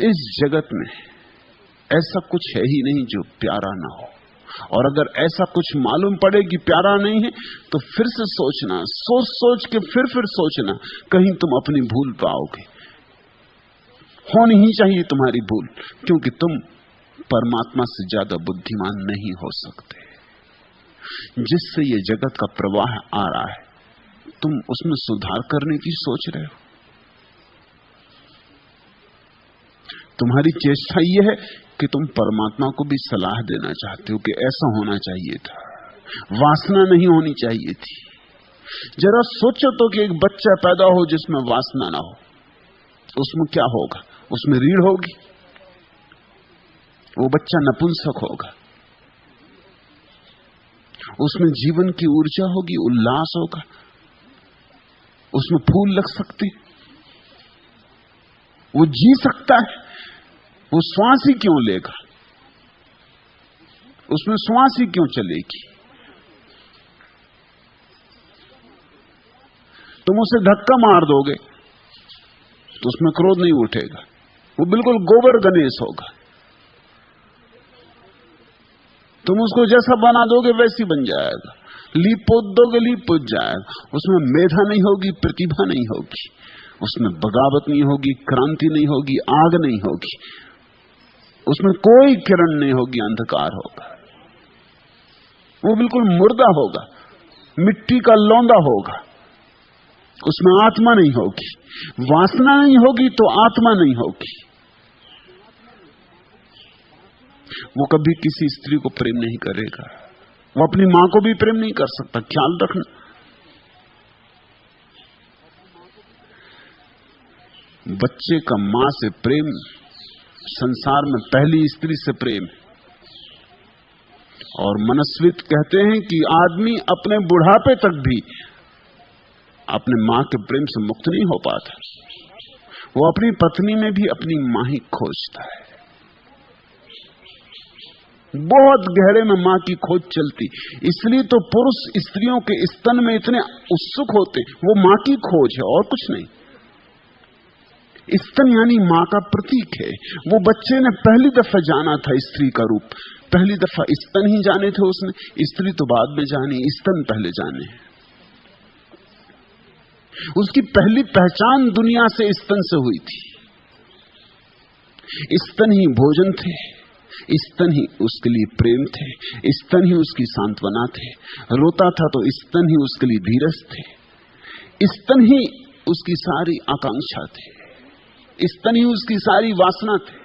A: इस जगत में ऐसा कुछ है ही नहीं जो प्यारा ना हो, और अगर ऐसा कुछ मालूम पड़े कि प्यारा नहीं है तो फिर से सोचना, सोच सोच के फिर सोचना, कहीं तुम अपनी भूल पाओगे। होनी ही चाहिए तुम्हारी भूल, क्योंकि तुम परमात्मा से ज्यादा बुद्धिमान नहीं हो सकते। जिससे ये जगत का प्रवाह आ रहा है, तुम उसमें सुधार करने की सोच रहे हो। तुम्हारी चेष्टा यह है कि तुम परमात्मा को भी सलाह देना चाहते हो कि ऐसा होना चाहिए था, वासना नहीं होनी चाहिए थी। जरा सोचो तो कि एक बच्चा पैदा हो जिसमें वासना ना हो, उसमें क्या होगा। उसमें रीढ़ होगी, वो बच्चा नपुंसक होगा। उसमें जीवन की ऊर्जा होगी, उल्लास होगा, उसमें फूल लग सकते, वो जी सकता है। वो श्वास ही क्यों लेगा, उसमें श्वास ही क्यों चलेगी। तुम उसे धक्का मार दोगे तो उसमें क्रोध नहीं उठेगा, वो बिल्कुल गोबर गणेश होगा। तुम उसको जैसा बना दोगे वैसी बन जाएगा, लीप पोत दोगे लीप पोत जाएगा। उसमें मेधा नहीं होगी, प्रतिभा नहीं होगी, उसमें बगावत नहीं होगी, क्रांति नहीं होगी, आग नहीं होगी, उसमें कोई किरण नहीं होगी, अंधकार होगा। वो बिल्कुल मुर्दा होगा, मिट्टी का लौंदा होगा, उसमें आत्मा नहीं होगी। वासना नहीं होगी तो आत्मा नहीं होगी। वो कभी किसी स्त्री को प्रेम नहीं करेगा, वो अपनी मां को भी प्रेम नहीं कर सकता। ख्याल रखना, बच्चे का मां से प्रेम संसार में पहली स्त्री से प्रेम। और मनस्वित कहते हैं कि आदमी अपने बुढ़ापे तक भी अपने मां के प्रेम से मुक्त नहीं हो पाता। वो अपनी पत्नी में भी अपनी मां ही खोजता है। बहुत गहरे में मां की खोज चलती, इसलिए तो पुरुष स्त्रियों के स्तन में इतने उत्सुक होते। वो मां की खोज है और कुछ नहीं। स्तन यानी मां का प्रतीक है। वो बच्चे ने पहली दफा जाना था स्त्री का रूप, पहली दफा स्तन ही जाने थे उसने, स्त्री तो बाद में जानी, स्तन पहले जाने। उसकी पहली पहचान दुनिया से स्तन से हुई थी। स्तन ही भोजन थे, स्तन ही उसके लिए प्रेम थे, स्तन ही उसकी सांत्वना थे। रोता था तो स्तन ही उसके लिए धीरज थे, स्तन ही उसकी सारी आकांक्षा थे, स्तन ही उसकी सारी वासना थे,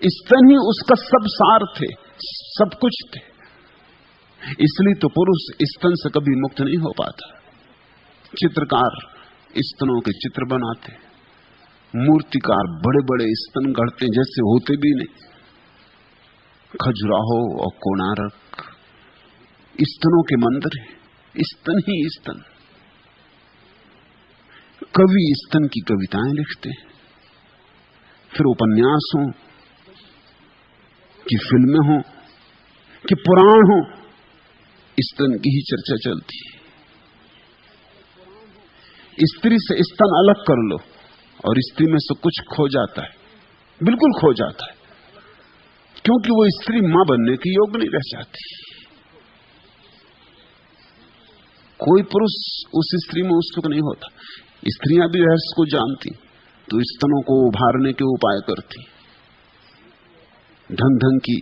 A: स्तन ही उसका सब सार थे, सब कुछ थे। इसलिए तो पुरुष स्तन से कभी मुक्त नहीं हो पाता। चित्रकार स्तनों के चित्र बनाते, मूर्तिकार बड़े बड़े स्तन गढ़ते जैसे होते भी नहीं। खजुराहो और कोणार्क स्तनों के मंदिर है, स्तन ही स्तन। कवि स्तन की कविताएं लिखते हैं, फिर उपन्यास हो कि फिल्में हो कि पुराण हो, स्तन की ही चर्चा चलती है। स्त्री से स्तन अलग कर लो और स्त्री में से कुछ खो जाता है, बिल्कुल खो जाता है, क्योंकि वो स्त्री मां बनने की योग्य नहीं रह जाती। कोई पुरुष उस स्त्री में उत्सुक नहीं होता। स्त्रियां भी रहस्य को जानती तो स्तनों को उभारने के उपाय करती। ढंग ढंग की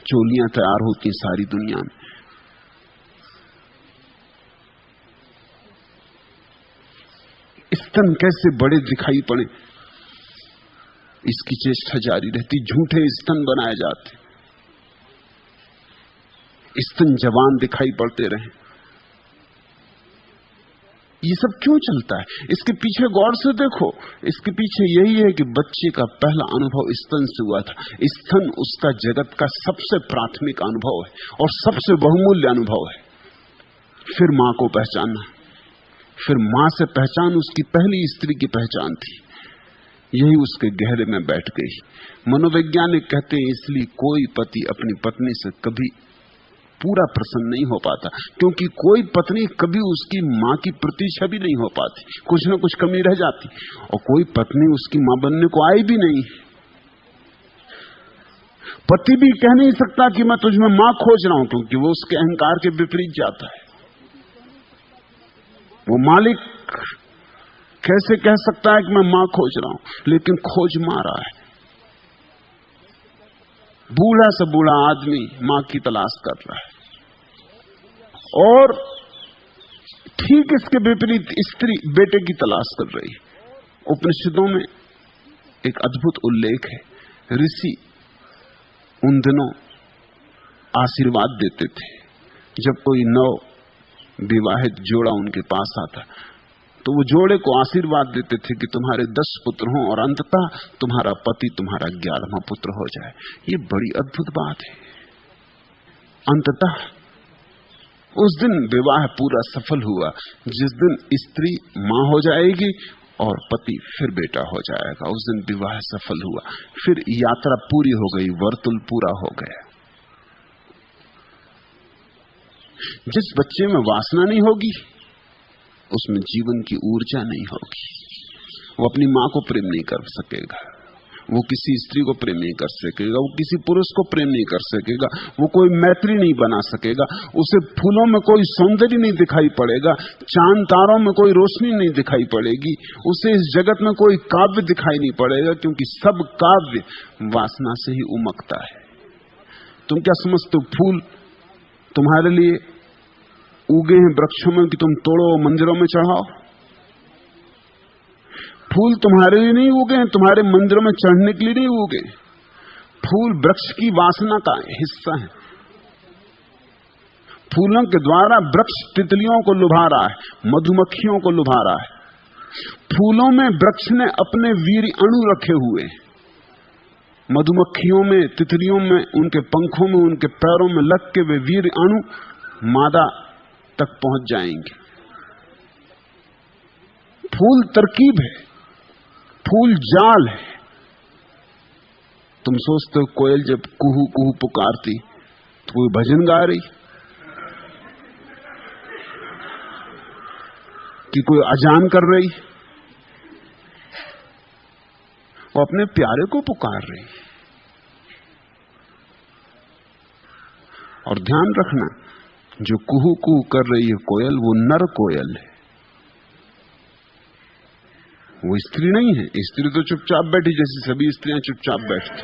A: चोलियां तैयार होती सारी दुनिया में। स्तन कैसे बड़े दिखाई पड़े, इसकी चेष्टा जारी रहती। झूठे स्तन बनाए जाते, स्तन जवान दिखाई पड़ते रहे। ये सब क्यों चलता है? इसके पीछे गौर से देखो। इसके पीछे यही है कि बच्चे का पहला अनुभव स्तन से हुआ था। स्तन उसका जगत का सबसे प्राथमिक अनुभव है और सबसे बहुमूल्य अनुभव है। फिर मां को पहचानना, फिर मां से पहचान उसकी पहली स्त्री की पहचान थी। यही उसके गहरे में बैठ गई। मनोवैज्ञानिक कहते हैं इसलिए कोई पति अपनी पत्नी से कभी पूरा प्रसन्न नहीं हो पाता, क्योंकि कोई पत्नी कभी उसकी मां की प्रतिछवि नहीं हो पाती, कुछ ना कुछ कमी रह जाती। और कोई पत्नी उसकी मां बनने को आई भी नहीं। पति भी कह नहीं सकता कि मैं तुझमें मां खोज रहा हूं, क्योंकि वो उसके अहंकार के विपरीत जाता है। वो मालिक कैसे कह सकता है कि मैं मां खोज रहा हूं, लेकिन खोज मां रहा है। बूढ़ा से बूढ़ा आदमी मां की तलाश कर रहा है। और ठीक इसके विपरीत स्त्री बेटे की तलाश कर रही है। उपनिषदों में एक अद्भुत उल्लेख है। ऋषि उन दिनों आशीर्वाद देते थे। जब कोई नव विवाहित जोड़ा उनके पास आता तो वो जोड़े को आशीर्वाद देते थे कि तुम्हारे 10 पुत्र हों और अंततः तुम्हारा पति तुम्हारा 11वां पुत्र हो जाए। ये बड़ी अद्भुत बात है। अंततः उस दिन विवाह पूरा सफल हुआ, जिस दिन स्त्री मां हो जाएगी और पति फिर बेटा हो जाएगा। उस दिन विवाह सफल हुआ, फिर यात्रा पूरी हो गई, वर्तुल पूरा हो गया। जिस बच्चे में वासना नहीं होगी उसमें जीवन की ऊर्जा नहीं होगी। वो अपनी मां को प्रेम नहीं कर सकेगा, वो किसी स्त्री को प्रेम नहीं कर सकेगा, वो किसी पुरुष को प्रेम नहीं कर सकेगा, वो कोई मैत्री नहीं बना सकेगा, उसे फूलों में कोई सौंदर्य नहीं दिखाई पड़ेगा, चांद तारों में कोई रोशनी नहीं दिखाई पड़ेगी, उसे इस जगत में कोई काव्य दिखाई नहीं पड़ेगा, क्योंकि सब काव्य वासना से ही उमकता है। तुम क्या समझते हो फूल तुम्हारे लिए उगे हैं वृक्षों में कि तुम तोड़ो मंदिरों में चढ़ाओ? फूल तुम्हारे लिए नहीं उगे हैं, तुम्हारे मंदिरों में चढ़ने के लिए नहीं उगे। फूल वृक्ष की वासना का हिस्सा है। फूलों के द्वारा वृक्ष तितलियों को लुभा रहा है, मधुमक्खियों को लुभा रहा है। फूलों में वृक्ष ने अपने वीर अणु रखे हुए। मधुमक्खियों में, तितलियों में, उनके पंखों में, उनके पैरों में लग के वे वीर अणु मादा तक पहुंच जाएंगे। फूल तरकीब है, फूल जाल है। तुम सोचते हो कोयल जब कुहू कुहू पुकारती तो कोई भजन गा रही कि कोई अजान कर रही? वो अपने प्यारे को पुकार रही। और ध्यान रखना, जो कुहू कुहू कर रही है कोयल, वो नर कोयल है, वो स्त्री नहीं है। स्त्री तो चुपचाप बैठी, जैसी सभी स्त्रियां चुपचाप बैठती।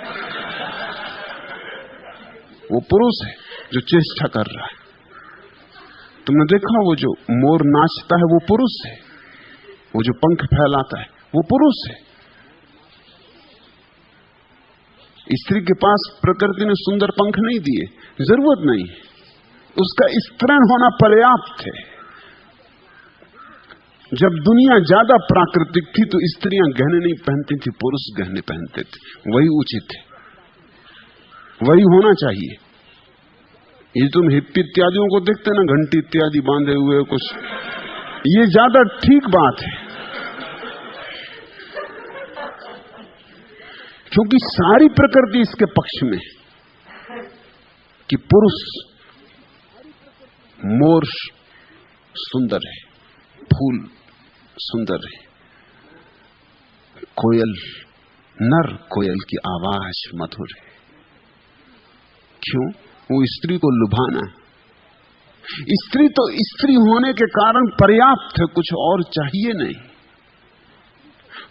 A: वो पुरुष है जो चेष्टा कर रहा है। तुमने देखा वो जो मोर नाचता है वो पुरुष है, वो जो पंख फैलाता है वो पुरुष है। स्त्री के पास प्रकृति ने सुंदर पंख नहीं दिए, जरूरत नहीं, उसका स्तरण होना पर्याप्त है। जब दुनिया ज्यादा प्राकृतिक थी तो स्त्रियां गहने नहीं पहनती थी, पुरुष गहने पहनते थे। वही उचित है, वही होना चाहिए। ये तुम हिप्पी इत्यादियों को देखते ना, घंटी इत्यादि बांधे हुए कुछ, ये ज्यादा ठीक बात है। क्योंकि सारी प्रकृति इसके पक्ष में है कि पुरुष मोर सुंदर है, फूल सुंदर है, कोयल, नर कोयल की आवाज मधुर है। क्यों? वो स्त्री को लुभाना है। स्त्री तो स्त्री होने के कारण पर्याप्त है, कुछ और चाहिए नहीं।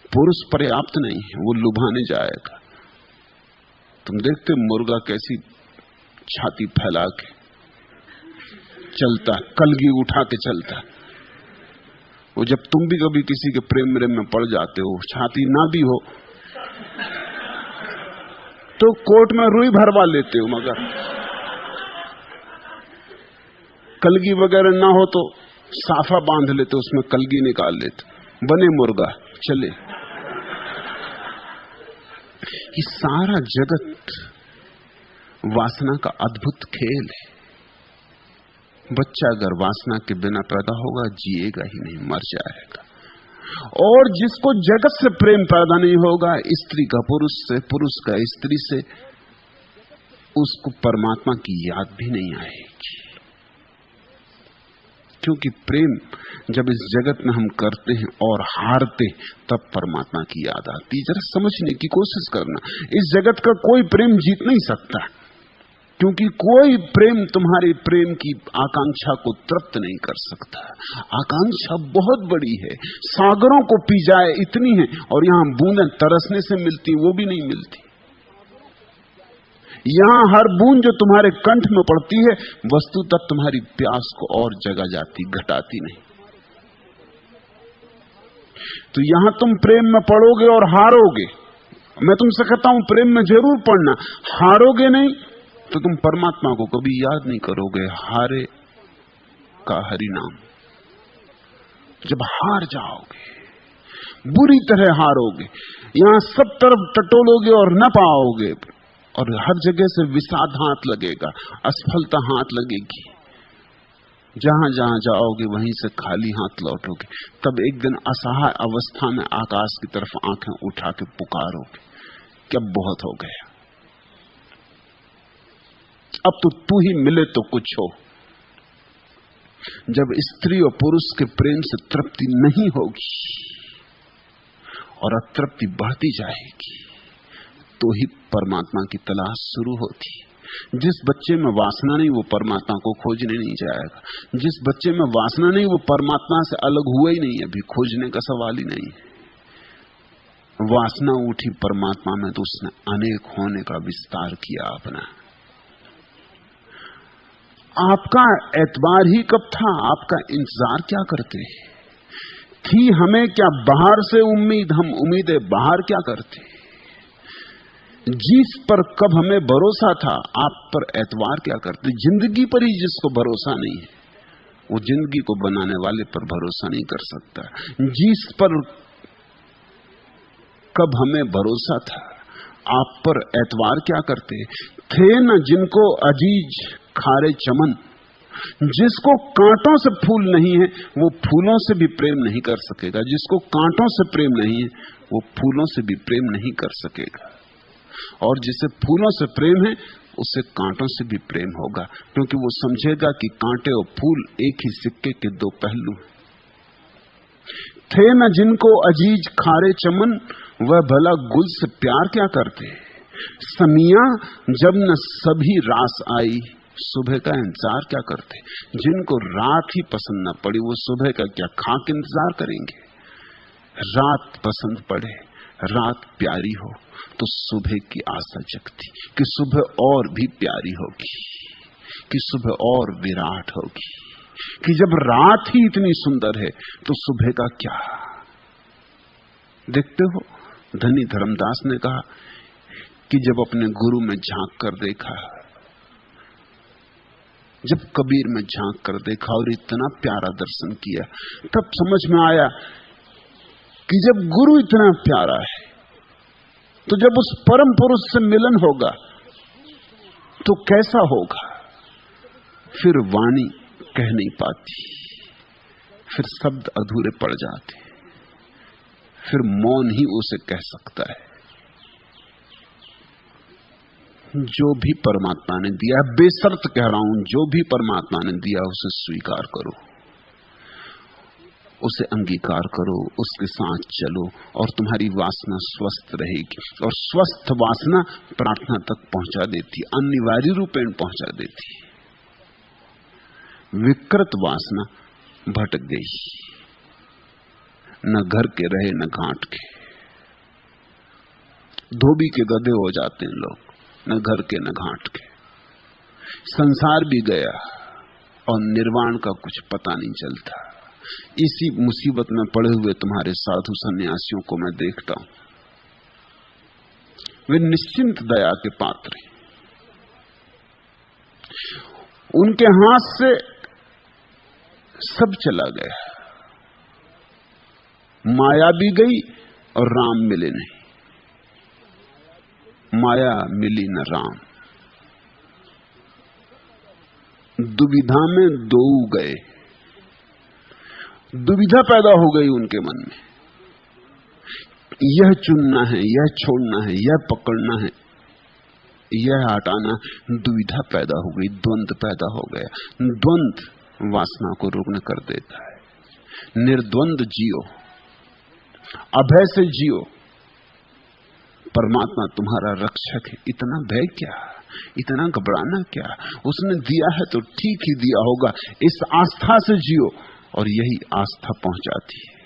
A: पुरुष पर्याप्त नहीं है, वो लुभाने जाएगा। तुम देखते मुर्गा कैसी छाती फैला के चलता, कलगी उठा के चलता। वो जब तुम भी कभी किसी के प्रेम में पड़ जाते हो, छाती ना भी हो तो कोर्ट में रुई भरवा लेते हो, मगर कलगी वगैरह ना हो तो साफा बांध लेते, उसमें कलगी निकाल लेते, बने मुर्गा चले। ये सारा जगत वासना का अद्भुत खेल है। बच्चा अगर वासना के बिना पैदा होगा, जिएगा ही नहीं, मर जाएगा। और जिसको जगत से प्रेम पैदा नहीं होगा, स्त्री का पुरुष से, पुरुष का स्त्री से, उसको परमात्मा की याद भी नहीं आएगी। क्योंकि प्रेम जब इस जगत में हम करते हैं और हारते, तब परमात्मा की याद आती। जरा समझने की कोशिश करना, इस जगत का कोई प्रेम जीत नहीं सकता, क्योंकि कोई प्रेम तुम्हारी प्रेम की आकांक्षा को तृप्त नहीं कर सकता। आकांक्षा बहुत बड़ी है, सागरों को पी जाए इतनी है, और यहां बूंदें तरसने से मिलती, वो भी नहीं मिलती। यहां हर बूंद जो तुम्हारे कंठ में पड़ती है, वस्तुतः तुम्हारी प्यास को और जगा जाती, घटाती नहीं। तो यहां तुम प्रेम में पड़ोगे और हारोगे। मैं तुमसे कहता हूं प्रेम में जरूर पड़ना, हारोगे नहीं तो तुम परमात्मा को कभी याद नहीं करोगे। हारे का हरि नाम। जब हार जाओगे, बुरी तरह हारोगे, यहां सब तरफ टटोलोगे और न पाओगे, और हर जगह से विषाद हाथ लगेगा, असफलता हाथ लगेगी। जहां जहां जाओगे वहीं से खाली हाथ लौटोगे। तब एक दिन असहाय अवस्था में आकाश की तरफ आंखें उठा के पुकारोगे कि अब बहुत हो गया, अब तो तू ही मिले तो कुछ हो। जब स्त्री और पुरुष के प्रेम से तृप्ति नहीं होगी और अतृप्ति बढ़ती जाएगी, तो ही परमात्मा की तलाश शुरू होती। जिस बच्चे में वासना नहीं, वो परमात्मा को खोजने नहीं जाएगा। जिस बच्चे में वासना नहीं, वो परमात्मा से अलग हुआ ही नहीं, अभी खोजने का सवाल ही नहीं है। वासना उठी परमात्मा में तो उसने अनेक होने का विस्तार किया अपना। आपका एतबार ही कब था? आपका इंतजार क्या करते थी? हमें क्या बाहर से उम्मीद? हम उम्मीदें बाहर क्या करते? जिस पर कब हमें भरोसा था, आप पर एतबार क्या करते? जिंदगी पर ही जिसको भरोसा नहीं है, वो जिंदगी को बनाने वाले पर भरोसा नहीं कर सकता। जिस पर कब हमें भरोसा था, आप पर एतबार क्या करते थे? न जिनको अजीज खारे चमन, जिसको कांटों से फूल नहीं है, वो फूलों से भी प्रेम नहीं कर सकेगा। जिसको कांटों से प्रेम नहीं है, वो फूलों से भी प्रेम नहीं कर सकेगा। और जिसे फूलों से प्रेम है, उसे कांटों से भी प्रेम होगा, क्योंकि वो समझेगा कि कांटे और फूल एक ही सिक्के के दो पहलू हैं। थे न जिनको अजीज खारे चमन, वह भला गुल से प्यार क्या करते? समिया जब न सभी रास आई, सुबह का इंतजार क्या करते? जिनको रात ही पसंद न पड़ी, वो सुबह का क्या खाक इंतजार करेंगे? रात पसंद पड़े, रात प्यारी हो, तो सुबह की आशा जगती कि सुबह और भी प्यारी होगी, कि सुबह और विराट होगी, कि जब रात ही इतनी सुंदर है तो सुबह का क्या। देखते हो, धनी धर्मदास ने कहा कि जब अपने गुरु में झांक कर देखा, जब कबीर में झांक कर देखा और इतना प्यारा दर्शन किया, तब समझ में आया कि जब गुरु इतना प्यारा है, तो जब उस परम पुरुष से मिलन होगा तो कैसा होगा। फिर वाणी कह नहीं पाती, फिर शब्द अधूरे पड़ जाते, फिर मौन ही उसे कह सकता है। जो भी परमात्मा ने दिया, बेशर्त कह रहा हूं, जो भी परमात्मा ने दिया उसे स्वीकार करो, उसे अंगीकार करो, उसके साथ चलो और तुम्हारी वासना स्वस्थ रहेगी। और स्वस्थ वासना प्रार्थना तक पहुंचा देती, अनिवार्य रूपेण पहुंचा देती। विकृत वासना भटक गई, न घर के रहे न घाट के, धोबी के गधे हो जाते हैं लोग, न घर के न घाट के। संसार भी गया और निर्वाण का कुछ पता नहीं चलता। इसी मुसीबत में पड़े हुए तुम्हारे साधु सन्यासियों को मैं देखता हूं, वे निश्चिंत दया के पात्र हैं। उनके हाथ से सब चला गया, माया भी गई और राम मिले नहीं। माया मिली न राम, दुविधा में दो गए। दुविधा पैदा हो गई उनके मन में, यह चुनना है, यह छोड़ना है, यह पकड़ना है, यह हटाना। दुविधा पैदा हो गई, द्वंद्व पैदा हो गया। द्वंद्व वासना को रुग्ण कर देता है। निर्द्वंद जियो, अभय से जियो। परमात्मा तुम्हारा रक्षक है, इतना भय क्या, इतना घबराना क्या? उसने दिया है तो ठीक ही दिया होगा। इस आस्था से जियो और यही आस्था पहुंचाती है।